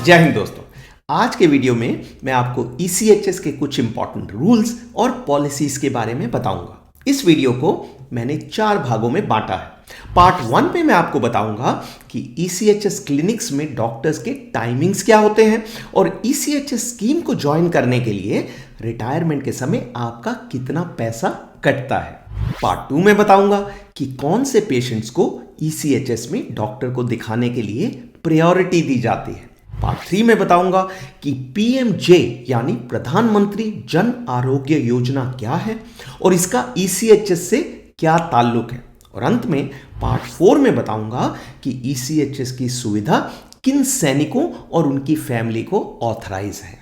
जय हिंद दोस्तों। आज के वीडियो में मैं आपको ईसीएचएस के कुछ इंपॉर्टेंट रूल्स और पॉलिसीज के बारे में बताऊंगा। इस वीडियो को मैंने 4 भागों में बांटा है। पार्ट 1 में मैं आपको बताऊंगा कि ईसीएचएस क्लिनिक्स में डॉक्टर्स के टाइमिंग्स क्या होते हैं और ईसीएचएस स्कीम को ज्वाइन करने के लिए रिटायरमेंट के समय आपका कितना पैसा कटता है। पार्ट 2 में बताऊंगा कि कौन से पेशेंट्स को ईसीएचएस में डॉक्टर को दिखाने के लिए प्रायोरिटी दी जाती है। पार्ट 3 में बताऊंगा कि पीएमजे यानी प्रधानमंत्री जन आरोग्य योजना क्या है और इसका ईसीएचएस से क्या ताल्लुक है। और अंत में पार्ट 4 में बताऊंगा कि ईसीएचएस की सुविधा किन सैनिकों और उनकी फैमिली को ऑथराइज है।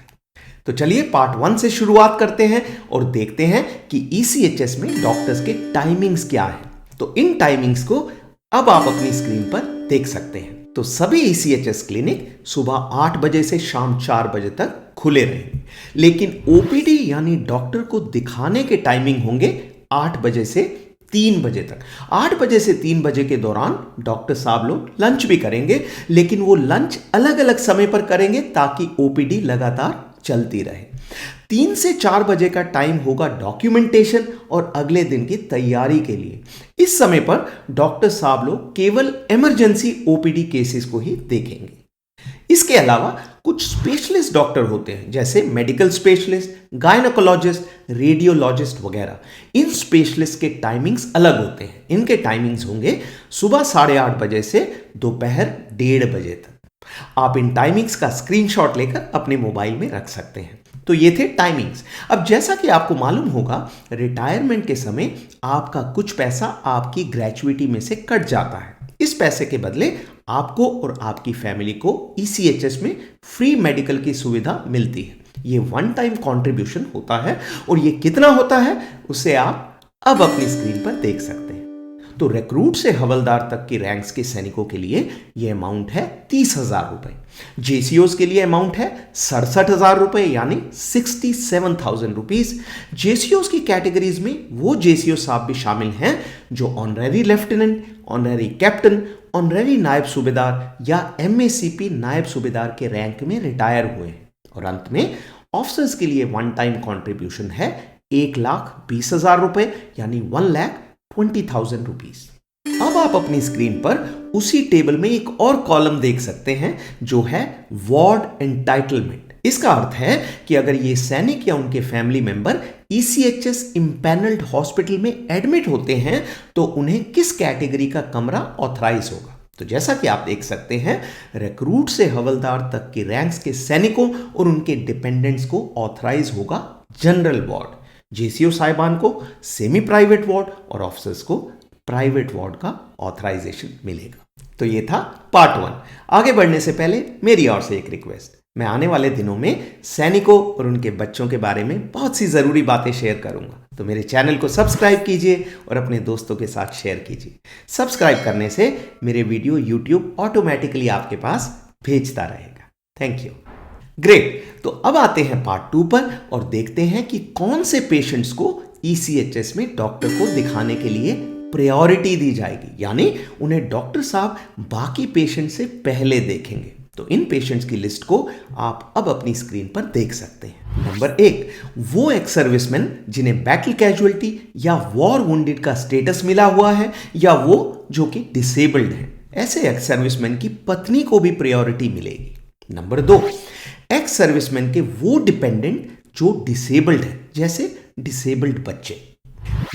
तो चलिए पार्ट 1 से शुरुआत करते हैं और देखते हैं कि ईसीएचएस में डॉक्टर्स के टाइमिंग्स क्या है। तो इन टाइमिंग्स को अब आप अपनी स्क्रीन पर देख सकते हैं। तो सभी ईसीएचएस क्लिनिक सुबह 8 बजे से शाम 4 बजे तक खुले रहेंगे, लेकिन ओपीडी यानी डॉक्टर को दिखाने के टाइमिंग होंगे 8 बजे से 3 बजे तक। 8 बजे से 3 बजे के दौरान डॉक्टर साहब लोग लंच भी करेंगे, लेकिन वो लंच अलग अलग समय पर करेंगे ताकि ओपीडी लगातार चलती रहे। 3 से 4 बजे का टाइम होगा डॉक्यूमेंटेशन और अगले दिन की तैयारी के लिए। इस समय पर डॉक्टर साहब लोग केवल इमरजेंसी ओपीडी केसेस को ही देखेंगे। इसके अलावा कुछ स्पेशलिस्ट डॉक्टर होते हैं, जैसे मेडिकल स्पेशलिस्ट, गायनेकोलॉजिस्ट, रेडियोलॉजिस्ट वगैरह। इन स्पेशलिस्ट के टाइमिंग्स अलग होते हैं। इनके टाइमिंग्स होंगे सुबह 8:30 बजे से दोपहर 1:30 बजे तक। आप इन टाइमिंग्स का स्क्रीनशॉट लेकर अपने मोबाइल में रख सकते हैं। तो ये थे टाइमिंग्स। अब जैसा कि आपको मालूम होगा, रिटायरमेंट के समय आपका कुछ पैसा आपकी ग्रेच्युइटी में से कट जाता है। इस पैसे के बदले आपको और आपकी फैमिली को ईसीएचएस में फ्री मेडिकल की सुविधा मिलती है। ये वन टाइम कॉन्ट्रीब्यूशन होता है और ये कितना होता है उसे आप अब अपनी स्क्रीन पर देख सकते हैं। तो रिक्रूट से हवलदार तक की रैंक्स के सैनिकों के लिए यह अमाउंट है 30,000 रुपए। जेसीओस के लिए अमाउंट है 67,000 रुपए यानी 67,000 रुपीज। जेसीओस की कैटेगरीज में वो जेसीओ साहब भी शामिल हैं जो honorary lieutenant, honorary captain, honorary नायब सूबेदार या एमएसीपी नायब सूबेदार के रैंक में रिटायर हुए हैं। और अंत में ऑफिसर्स के लिए वन टाइम कॉन्ट्रीब्यूशन है 1,20,000 रुपए यानी 1,20,000 रुपीज। अब आप अपनी स्क्रीन पर उसी टेबल में एक और कॉलम देख सकते हैं जो है वार्ड एंटाइटलमेंट। इसका अर्थ है कि अगर ये सैनिक या उनके family member ECHS empanelled hospital में एडमिट होते हैं तो उन्हें किस कैटेगरी का कमरा ऑथराइज होगा। तो जैसा कि आप देख सकते हैं, रिक्रूट से हवलदार तक के रैंक्स के सैनिकों और उनके डिपेंडेंट्स को ऑथराइज होगा जनरल वार्ड, जेसीओ साहिबान को सेमी प्राइवेट वार्ड और ऑफिसर्स को प्राइवेट वार्ड का ऑथराइजेशन मिलेगा। तो ये था पार्ट 1। आगे बढ़ने से पहले मेरी ओर से एक रिक्वेस्ट, मैं आने वाले दिनों में सैनिकों और उनके बच्चों के बारे में बहुत सी जरूरी बातें शेयर करूंगा। तो मेरे चैनल को सब्सक्राइब कीजिए और अपने दोस्तों के साथ शेयर कीजिए। सब्सक्राइब करने से मेरे वीडियो यूट्यूब ऑटोमेटिकली आपके पास भेजता रहेगा। Thank you. ग्रेट। तो अब आते हैं पार्ट 2 पर और देखते हैं कि कौन से पेशेंट्स को ईसीएचएस में डॉक्टर को दिखाने के लिए प्रायोरिटी दी जाएगी, यानी उन्हें डॉक्टर साहब बाकी पेशेंट से पहले देखेंगे। तो इन पेशेंट्स की लिस्ट को आप अब अपनी स्क्रीन पर देख सकते हैं। नंबर 1, वो एक्स सर्विसमैन जिन्हें बैटल कैजुअलिटी या वॉर वुंडेड का स्टेटस मिला हुआ है या वो जो कि डिसेबल्ड हैं। ऐसे एक्स सर्विसमैन की पत्नी को भी प्रायोरिटी मिलेगी। नंबर 2, एक्स सर्विसमैन के वो डिपेंडेंट जो डिसेबल्ड है, जैसे डिसेबल्ड बच्चे।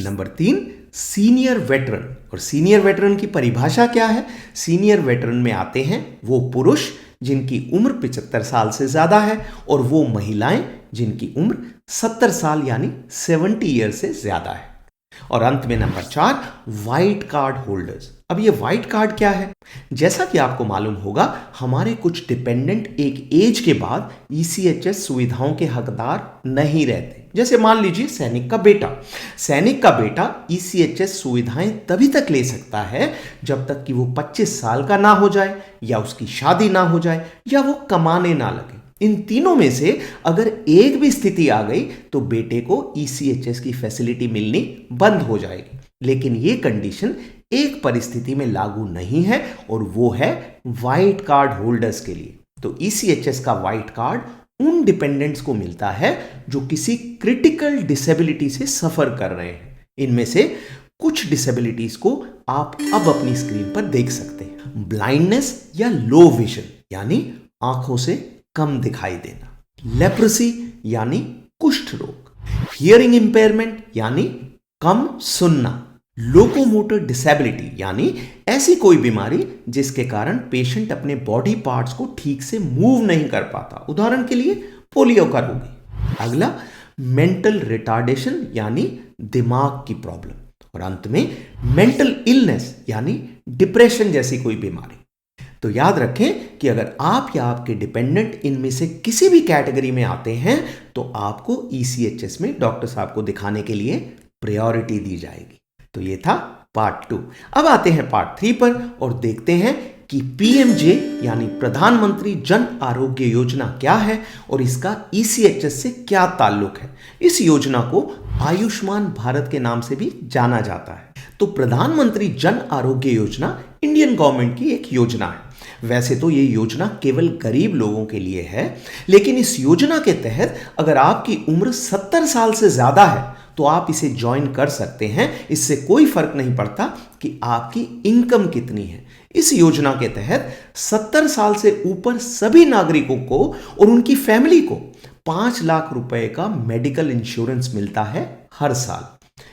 Number 3, senior veteran. और सीनियर वेटरन की परिभाषा क्या है? सीनियर वेटरन में आते हैं वो पुरुष जिनकी उम्र 75 साल से ज्यादा है और वो महिलाएं जिनकी उम्र 70 साल यानी 70 ईयर से ज्यादा है। और अंत में नंबर 4, व्हाइट कार्ड होल्डर्स। अब ये व्हाइट कार्ड क्या है? जैसा कि आपको मालूम होगा, हमारे कुछ डिपेंडेंट एक एज के बाद ईसीएचएस सुविधाओं के हकदार नहीं रहते। जैसे मान लीजिए सैनिक का बेटा। सैनिक का बेटा ईसीएचएस सुविधाएं तभी तक ले सकता है जब तक कि वो 25 साल का ना हो जाए या उसकी शादी ना हो जाए या वो कमाने ना लगे। इन तीनों में से अगर एक भी स्थिति आ गई तो बेटे को ईसीएचएस की फैसिलिटी मिलनी बंद हो जाएगी। लेकिन ये कंडीशन एक परिस्थिति में लागू नहीं है और वो है व्हाइट कार्ड होल्डर्स के लिए। तो ईसीएचएस का व्हाइट कार्ड उन डिपेंडेंट्स को मिलता है जो किसी क्रिटिकल डिसेबिलिटी से सफर कर रहे हैं। इनमें से कुछ डिसेबिलिटीज को आप अब अपनी स्क्रीन पर देख सकते हैं। ब्लाइंडनेस या लो विजन यानी आंखों से कम दिखाई देना, लेप्रेसी यानी कुष्ठ रोग, हियरिंग इंपेयरमेंट यानी कम सुनना, लोकोमोटर डिसेबिलिटी यानी ऐसी कोई बीमारी जिसके कारण पेशेंट अपने बॉडी पार्ट्स को ठीक से मूव नहीं कर पाता, उदाहरण के लिए पोलियो का रोगी। अगला मेंटल रिटार्डेशन यानी दिमाग की प्रॉब्लम, और अंत में मेंटल इलनेस यानी डिप्रेशन जैसी कोई बीमारी। तो याद रखें कि अगर आप या आपके डिपेंडेंट इनमें से किसी भी कैटेगरी में आते हैं तो आपको ईसीएचएस में डॉक्टर साहब को दिखाने के लिए प्रायोरिटी दी जाएगी। तो ये था पार्ट 2। अब आते हैं पार्ट 3 पर और देखते हैं कि पीएमजे यानी प्रधानमंत्री जन आरोग्य योजना क्या है और इसका ईसीएचएस से क्या ताल्लुक है। इस योजना को आयुष्मान भारत के नाम से भी जाना जाता है। तो प्रधानमंत्री जन आरोग्य योजना इंडियन गवर्नमेंट की एक योजना है। वैसे तो ये योजना केवल गरीब लोगों के लिए है, लेकिन इस योजना के तहत अगर आपकी उम्र 70 साल से ज्यादा है तो आप इसे ज्वाइन कर सकते हैं। इससे कोई फर्क नहीं पड़ता कि आपकी इनकम कितनी है। इस योजना के तहत 70 साल से ऊपर सभी नागरिकों को और उनकी फैमिली को 5 लाख रुपए का मेडिकल इंश्योरेंस मिलता है हर साल।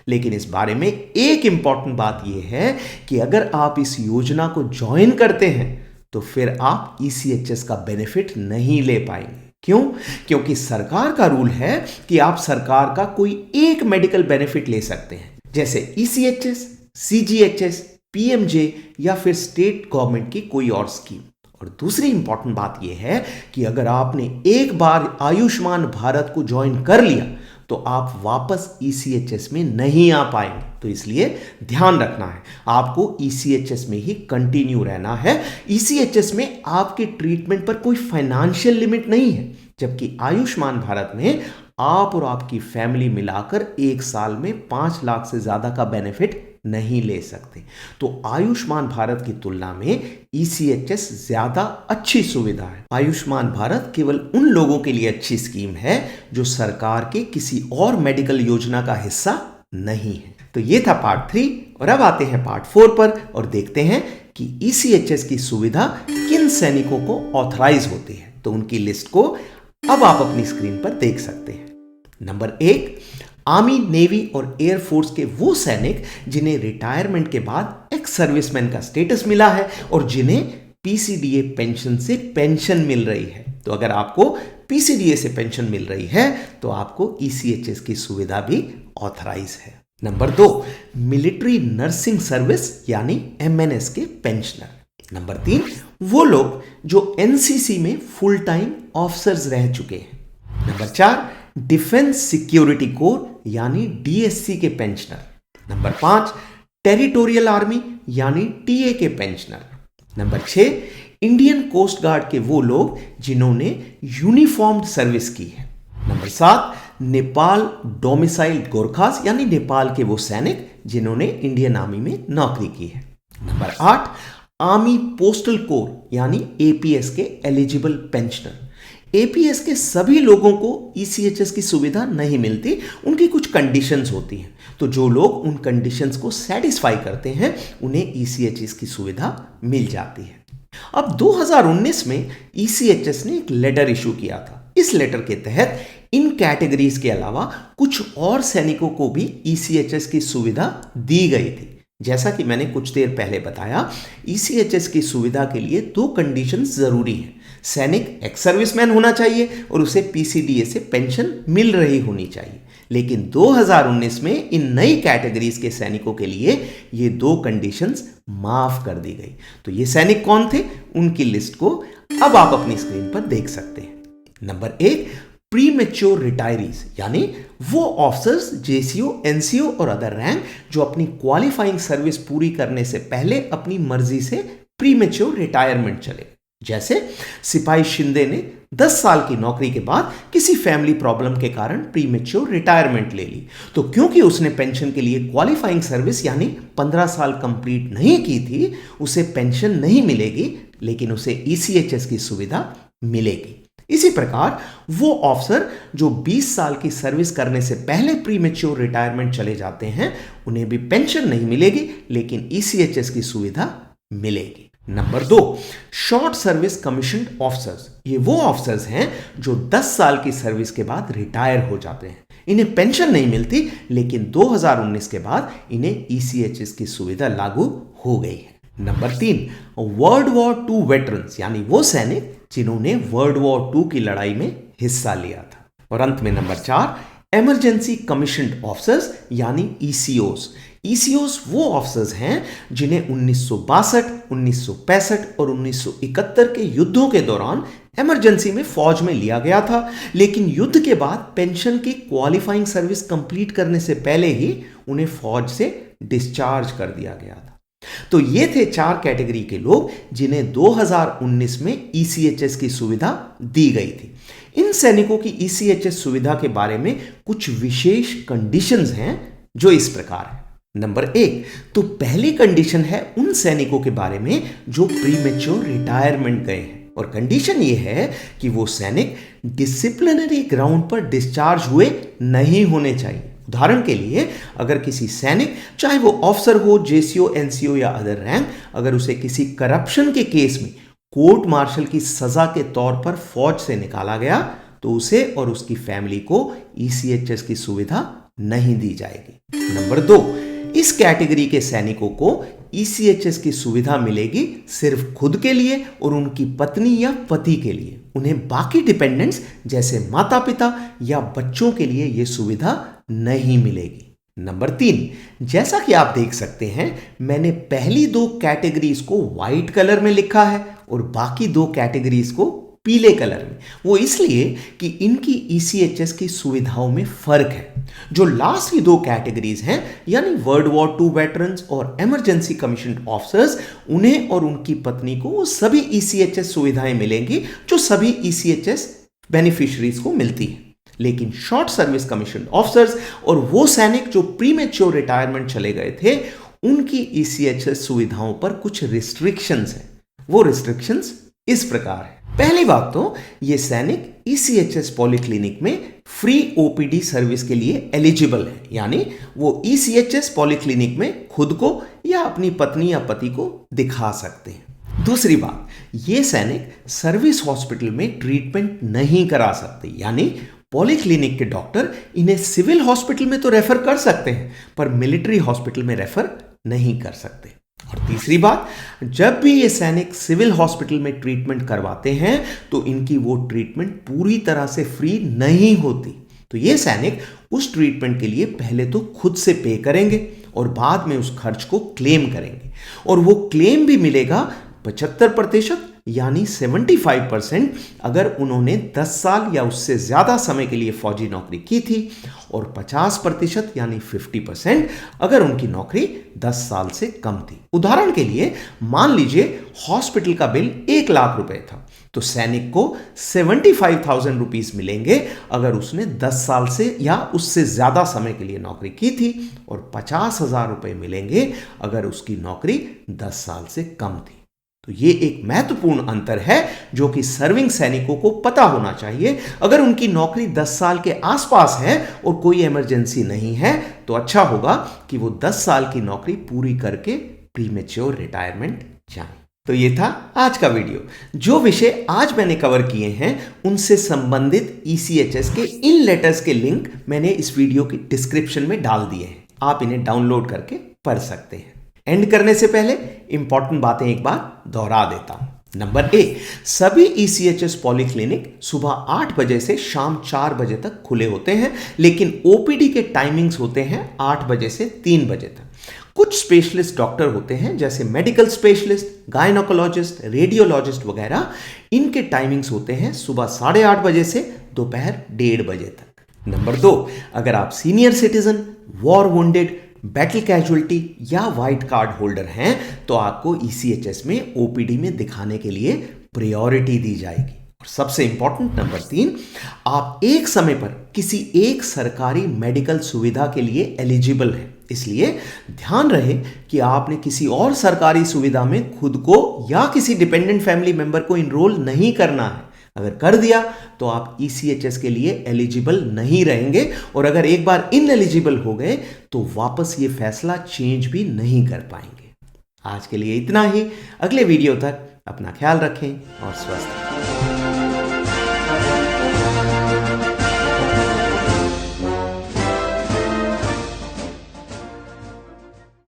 लेकिन इस बारे में एक इंपॉर्टेंट बात यह है कि अगर आप इस योजना को ज्वाइन करते हैं तो फिर आप ईसीएचएस का बेनिफिट नहीं ले पाएंगे। क्यों? क्योंकि सरकार का रूल है कि आप सरकार का कोई एक मेडिकल बेनिफिट ले सकते हैं, जैसे ईसीएचएस, सीजीएचएस, पीएमजे या फिर स्टेट गवर्नमेंट की कोई और स्कीम। और दूसरी इंपॉर्टेंट बात यह है कि अगर आपने एक बार आयुष्मान भारत को ज्वाइन कर लिया तो आप वापस ईसीएचएस में नहीं आ पाएंगे। तो इसलिए ध्यान रखना है, आपको ईसीएचएस में ही कंटिन्यू रहना है। ईसीएचएस में आपके ट्रीटमेंट पर कोई फाइनेंशियल लिमिट नहीं है, जबकि आयुष्मान भारत में आप और आपकी फैमिली मिलाकर एक साल में 5 लाख से ज्यादा का बेनिफिट नहीं ले सकते। तो आयुष्मान भारत की तुलना में ईसीएचएस ज्यादा अच्छी सुविधा है। आयुष्मान भारत केवल उन लोगों के लिए अच्छी स्कीम है जो सरकार के किसी और मेडिकल योजना का हिस्सा नहीं है। तो ये था पार्ट 3 और अब आते हैं पार्ट 4 पर और देखते हैं कि ईसीएचएस की सुविधा किन सैनिकों को ऑथराइज होती है। तो उनकी लिस्ट को अब आप अपनी स्क्रीन पर देख सकते हैं। नंबर 1, आर्मी, नेवी और एयरफोर्स के वो सैनिक जिन्हें रिटायरमेंट के बाद एक्स सर्विसमैन का स्टेटस मिला है और जिन्हें पीसीडीए पेंशन से पेंशन मिल रही है। तो अगर आपको पीसीडीए से पेंशन मिल रही है तो आपको ईसीएचएस की सुविधा भी ऑथराइज है। नंबर 2, मिलिट्री नर्सिंग सर्विस यानी एमएनएस के पेंशनर। नंबर 3, वो लोग जो एनसीसी में फुल टाइम ऑफिसर्स रह चुके हैं। नंबर 4, डिफेंस सिक्योरिटी कोर यानी डीएससी के पेंशनर। नंबर 5, टेरिटोरियल आर्मी यानी टीए के pensioner. Number 6, Indian coast guard के वो लोग जिन्होंने यूनिफॉर्म्ड सर्विस की है। नंबर 7, नेपाल डोमिसाइल्ड गोरखास यानी नेपाल के वो सैनिक जिन्होंने इंडियन आर्मी में नौकरी की है। नंबर 8, आर्मी पोस्टल कोर यानी एपीएस के एलिजिबल पेंशनर। एपीएस के सभी लोगों को ईसीएचएस की सुविधा नहीं मिलती, उनकी कुछ कंडीशंस होती हैं। तो जो लोग उन कंडीशंस को सेटिस्फाई करते हैं उन्हें ईसीएचएस की सुविधा मिल जाती है। अब 2019 में ईसीएचएस ने एक लेटर इशू किया था। इस लेटर के तहत इन कैटेगरीज के अलावा कुछ और सैनिकों को भी ईसीएचएस की सुविधा दी गई थी। जैसा कि मैंने कुछ देर पहले बताया, ईसीएचएस की सुविधा के लिए 2 कंडीशंस जरूरी हैं। सैनिक एक्स सर्विसमैन होना चाहिए और उसे पीसीडीए से पेंशन मिल रही होनी चाहिए। लेकिन 2019 में इन नई कैटेगरीज के सैनिकों के लिए ये 2 कंडीशंस माफ कर दी गई। तो ये सैनिक कौन थे, उनकी लिस्ट को अब आप अपनी स्क्रीन पर देख सकते हैं। नंबर 1, प्रीमेच्योर रिटायरीज यानी वो ऑफिसर्स, जेसीओ, एनसीओ और अदर रैंक जो अपनी क्वालिफाइंग सर्विस पूरी करने से पहले अपनी मर्जी से प्रीमेच्योर रिटायरमेंट चले। जैसे सिपाही शिंदे ने 10 साल की नौकरी के बाद किसी फैमिली प्रॉब्लम के कारण प्रीमेच्योर रिटायरमेंट ले ली, तो क्योंकि उसने पेंशन के लिए क्वालिफाइंग सर्विस यानी 15 साल कंप्लीट नहीं की थी, उसे पेंशन नहीं मिलेगी, लेकिन उसे ईसीएचएस की सुविधा मिलेगी। इसी प्रकार वो ऑफिसर जो 20 साल की सर्विस करने से पहले प्रीमेच्योर रिटायरमेंट चले जाते हैं, उन्हें भी पेंशन नहीं मिलेगी, लेकिन ईसीएचएस की सुविधा मिलेगी। Number 2, short service commissioned officers. ये वो ऑफिसर्स हैं जो 10 साल की सर्विस के बाद रिटायर हो जाते हैं। इन्हें पेंशन नहीं मिलती, लेकिन 2019 के बाद इन्हें ईसीएचएस की सुविधा लागू हो गई है। नंबर 3, वर्ल्ड वॉर 2 वेटरन्स, यानी वो सैनिक जिन्होंने वर्ल्ड वॉर 2 की लड़ाई में हिस्सा लिया था। और अंत में नंबर 4, इमरजेंसी कमीशन्ड ऑफिसर्स यानी ईसीओस। ईसीओस वो ऑफिसर्स हैं जिन्हें 1962, 1965 और 1971 के युद्धों के दौरान इमरजेंसी में फौज में लिया गया था, लेकिन युद्ध के बाद पेंशन की क्वालिफाइंग सर्विस कंप्लीट करने से पहले ही उन्हें फौज से डिस्चार्ज कर दिया गया था। तो ये थे 4 कैटेगरी के लोग जिन्हें 2019 में ईसीएचएस की सुविधा दी गई थी। इन सैनिकों की ईसीएचएस सुविधा के बारे में कुछ विशेष कंडीशंस हैं जो इस प्रकार है। नंबर 1, तो पहली कंडीशन है उन सैनिकों के बारे में जो प्रीमेच्योर रिटायरमेंट गए हैं, और कंडीशन ये है कि वो सैनिक डिसिप्लिनरी ग्राउंड पर डिस्चार्ज हुए नहीं होने चाहिए। उदाहरण के लिए, अगर किसी सैनिक, चाहे वो ऑफिसर हो, जेसीओ, एनसीओ या अदर रैंक, अगर उसे किसी करप्शन के केस में कोर्ट मार्शल की सजा के तौर पर फौज से निकाला गया, तो उसे और उसकी फैमिली को ईसीएचएस की सुविधा नहीं दी जाएगी। नंबर 2, इस कैटेगरी के सैनिकों को ईसीएचएस की सुविधा मिलेगी सिर्फ खुद के लिए और उनकी पत्नी या पति के लिए। उन्हें बाकी डिपेंडेंट्स जैसे माता पिता या बच्चों के लिए यह सुविधा नहीं मिलेगी। नंबर 3, जैसा कि आप देख सकते हैं, मैंने पहली 2 कैटेगरीज को व्हाइट कलर में लिखा है और बाकी 2 कैटेगरीज को पीले कलर में। वो इसलिए कि इनकी ईसीएचएस की सुविधाओं में फर्क है। जो लास्ट की 2 कैटेगरीज हैं, यानी वर्ल्ड वॉर 2 वेटरन्स और इमरजेंसी कमीशन्ड ऑफिसर्स, उन्हें और उनकी पत्नी को वो सभी ईसीएचएस सुविधाएं मिलेंगी जो सभी ईसीएचएस बेनिफिशियरीज को मिलती है। लेकिन शॉर्ट सर्विस कमीशन्ड ऑफिसर्स और वो सैनिक जो प्रीमेच्योर रिटायरमेंट चले गए थे, उनकी ईसीएचएस सुविधाओं पर कुछ रिस्ट्रिक्शंस हैं। वो रिस्ट्रिक्शंस इस प्रकार है। पहली बात तो ये सैनिक ईसीएचएस पॉलीक्लिनिक में फ्री ओपीडी सर्विस के लिए एलिजिबल है, यानी वो ईसीएचएस पॉलीक्लिनिक में खुद को या अपनी पत्नी या पति को दिखा सकते हैं। दूसरी बात, ये सैनिक सर्विस हॉस्पिटल में ट्रीटमेंट नहीं करा सकते, यानी पॉलीक्लिनिक के डॉक्टर इन्हें सिविल हॉस्पिटल में तो रेफर कर सकते हैं, पर मिलिट्री हॉस्पिटल में रेफर नहीं कर सकते। और तीसरी बात, जब भी ये सैनिक सिविल हॉस्पिटल में ट्रीटमेंट करवाते हैं तो इनकी वो ट्रीटमेंट पूरी तरह से फ्री नहीं होती। तो ये सैनिक उस ट्रीटमेंट के लिए पहले तो खुद से पे करेंगे और बाद में उस खर्च को क्लेम करेंगे, और वो क्लेम भी मिलेगा 75% यानी 75% अगर उन्होंने 10 साल या उससे ज्यादा समय के लिए फौजी नौकरी की थी, और 50% यानी 50% अगर उनकी नौकरी 10 साल से कम थी। उदाहरण के लिए, मान लीजिए हॉस्पिटल का बिल 1 लाख रुपए था, तो सैनिक को 75,000 रुपीज मिलेंगे अगर उसने 10 साल से या उससे ज्यादा समय के लिए नौकरी की थी, और 50,000 रुपए मिलेंगे अगर उसकी नौकरी 10 साल से कम थी। तो ये एक महत्वपूर्ण अंतर है जो कि सर्विंग सैनिकों को पता होना चाहिए। अगर उनकी नौकरी 10 साल के आसपास है और कोई इमरजेंसी नहीं है, तो अच्छा होगा कि वो 10 साल की नौकरी पूरी करके प्रीमेच्योर रिटायरमेंट जाएं। तो ये था आज का वीडियो। जो विषय आज मैंने कवर किए हैं उनसे संबंधित ईसीएचएस के इन लेटर्स के लिंक मैंने इस वीडियो की डिस्क्रिप्शन में डाल दिए हैं, आप इन्हें डाउनलोड करके पढ़ सकते हैं। एंड करने से पहले इंपॉर्टेंट बातें एक बार दोहरा देता हूं। नंबर 1, सभी ईसीएचएस पॉलीक्लिनिक सुबह 8 बजे से शाम 4 बजे तक खुले होते हैं, लेकिन ओपीडी के टाइमिंग्स होते हैं 8 बजे से 3 बजे तक। कुछ स्पेशलिस्ट डॉक्टर होते हैं जैसे मेडिकल स्पेशलिस्ट, गायनोकोलॉजिस्ट, रेडियोलॉजिस्ट वगैरह, इनके टाइमिंग्स होते हैं सुबह 8:30 बजे से दोपहर 1:30 बजे तक। नंबर 2, अगर आप senior citizen, war wounded, battle casualty या व्हाइट कार्ड होल्डर हैं, तो आपको ईसीएचएस में ओपीडी में दिखाने के लिए प्रायोरिटी दी जाएगी। और सबसे इंपॉर्टेंट नंबर 3, आप एक समय पर किसी एक सरकारी मेडिकल सुविधा के लिए एलिजिबल हैं, इसलिए ध्यान रहे कि आपने किसी और सरकारी सुविधा में खुद को या किसी डिपेंडेंट फैमिली मेंबर को इनरोल नहीं करना है। अगर कर दिया तो आप ECHS के लिए एलिजिबल नहीं रहेंगे, और अगर एक बार इनएलिजिबल हो गए तो वापस ये फैसला चेंज भी नहीं कर पाएंगे। आज के लिए इतना ही। अगले वीडियो तक अपना ख्याल रखें और स्वस्थ रहें।